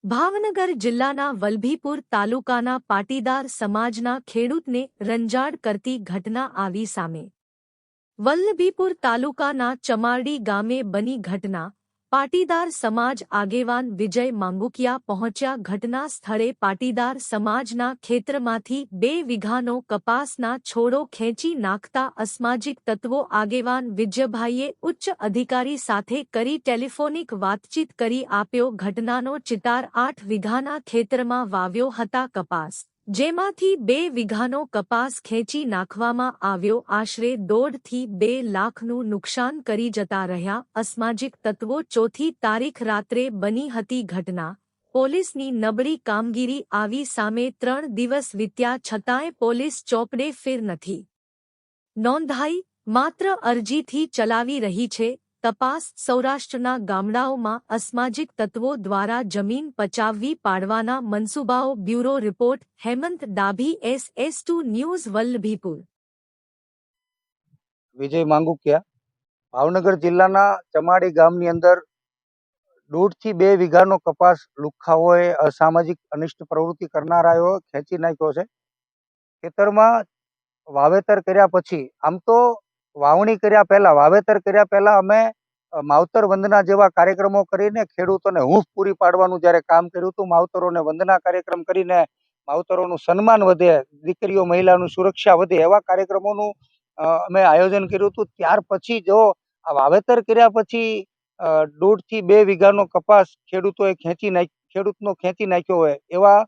ભાવનગર જિલ્લાના વલભીપુર તાલુકાના પાટીદાર સમાજના ખેડૂતને રંજાડ કરતી ઘટના આવી સામે। વલ્લભીપુર તાલુકાના ચમારડી ગામે બની ઘટના। પાટીદાર સમાજ આગેવાન વિજય માંગુકિયા પહોંચ્યા ઘટના સ્થળે। પાટીદાર સમાજના ખેતરમાંથી 2 વીઘાનો કપાસના છોડો ખેંચી નાખતા અસામાજિક તત્વો આગેવાન વિજયભાઈએ ઉચ્ચ અધિકારી સાથે કરી ટેલિફોનિક વાતચીત કરી આપ્યો ઘટનાનો ચિતાર। 8 વીઘાના ખેતરમાં વાવ્યો હતા કપાસ, જેમાંથી 2 વીઘાનો કપાસ ખેંચી નાખવામાં આવ્યો। આશરે 1.5 થી 2 લાખનું નુકસાન કરી જતા રહ્યા અસામાજિક તત્વો। ચોથી તારીખ રાત્રે બની હતી ઘટના। પોલીસની નબળી કામગીરી આવી સામે 3 દિવસ વીત્યા છતાંય પોલીસ ચોપડે ફીર નથી નોંધાઈ, માત્ર અરજીથી ચલાવી રહી છે તપાસ। સૌરાષ્ટ્રના ગામડાઓમાં અસામાજિક તત્વો દ્વારા જમીન પચાવી પાડવાના મનસૂબાઓ। Bureau report Hemant Dabhi, SS2 news, Vallabhipur. Vijay Mangukiya, Bhavnagar જિલ્લાના ચમાડી ગામની અંદર 1.5 થી 2 વીઘાનો કપાસ લુખ્ખાઓએ અસામાજિક અનિષ્ટ પ્રવૃત્તિ કરનારાઓ ખેંચી નાખ્યો છે। ખેતરમાં વાવેતર કર્યા પછી, આમ તો વાવણી કર્યા પહેલા, વાવેતર કર્યા પહેલા અમે માવતર વંદના જેવા કાર્યક્રમો કરીને ખેડૂતોને હૂંફ પૂરી પાડવાનું જ્યારે કામ કર્યું હતું। માવતરોને વંદના કાર્યક્રમ કરીને માવતરોનું સન્માન વધે, દીકરીઓ મહિલાનું સુરક્ષા વધે એવા કાર્યક્રમોનું અમે આયોજન કર્યું હતું। ત્યાર પછી જો આ વાવેતર કર્યા પછી 1.5 થી 2 વીઘાનો કપાસ ખેડૂતોએ ખેંચી નાખ્યો હોય એવા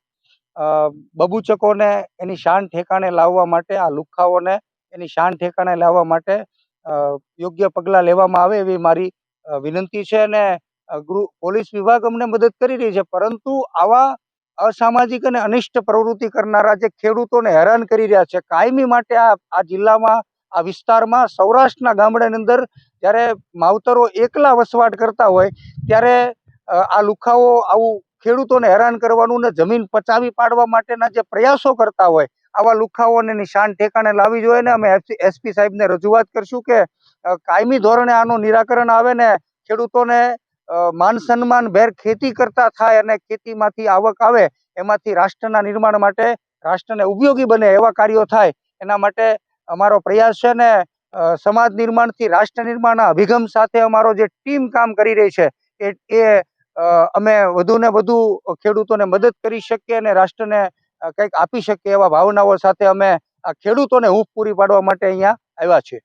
બબૂચકોને એની શાન ઠેકાણે લાવવા માટે, આ લુખ્ખાઓને એની શાન ઠેકાણે લાવવા માટે યોગ્ય પગલાં લેવામાં આવે એવી મારી વિનંતી છે। અને પોલીસ વિભાગ અમને મદદ કરી રહી છે, પરંતુ આવા અસામાજિક અને અનિષ્ટ પ્રવૃત્તિ કરનારા જે ખેડૂતોને હેરાન કરી રહ્યા છે કાયમી માટે આ જિલ્લામાં, આ વિસ્તારમાં, સૌરાષ્ટ્રના ગામડાની અંદર જ્યારે માવતરો એકલા વસવાટ કરતા હોય ત્યારે આ લુખાઓ આવું ખેડૂતોને હેરાન કરવાનું ને જમીન પચાવી પાડવા માટેના જે પ્રયાસો કરતા હોય, આવા લુખાઓને નિશાન ઠેકાણે લાવવી જોઈએ ને અમે SP સાહેબને રજૂઆત કરશું કે કાયમી ધોરણે આનું નિરાકરણ આવે ને ખેડૂતોને માન સન્માન ભેર ખેતી કરતા થાય અને ખેતીમાંથી આવક આવે, એમાંથી રાષ્ટ્રના નિર્માણ માટે, રાષ્ટ્રને ઉપયોગી બને એવા કાર્યો થાય, એના માટે અમારો પ્રયાસ છે। ને સમાજ નિર્માણથી રાષ્ટ્ર નિર્માણના અભિગમ સાથે અમારો જે ટીમ કામ કરી રહી છે એ અમે વધુ ને વધુ ખેડૂતોને મદદ કરી શકીએ અને રાષ્ટ્રને કંઈક આપી શકીએ એવા ભાવનાઓ સાથે અમે આ ખેડૂતોને હૂંફ પૂરી પાડવા માટે અહીંયા આવ્યા છીએ।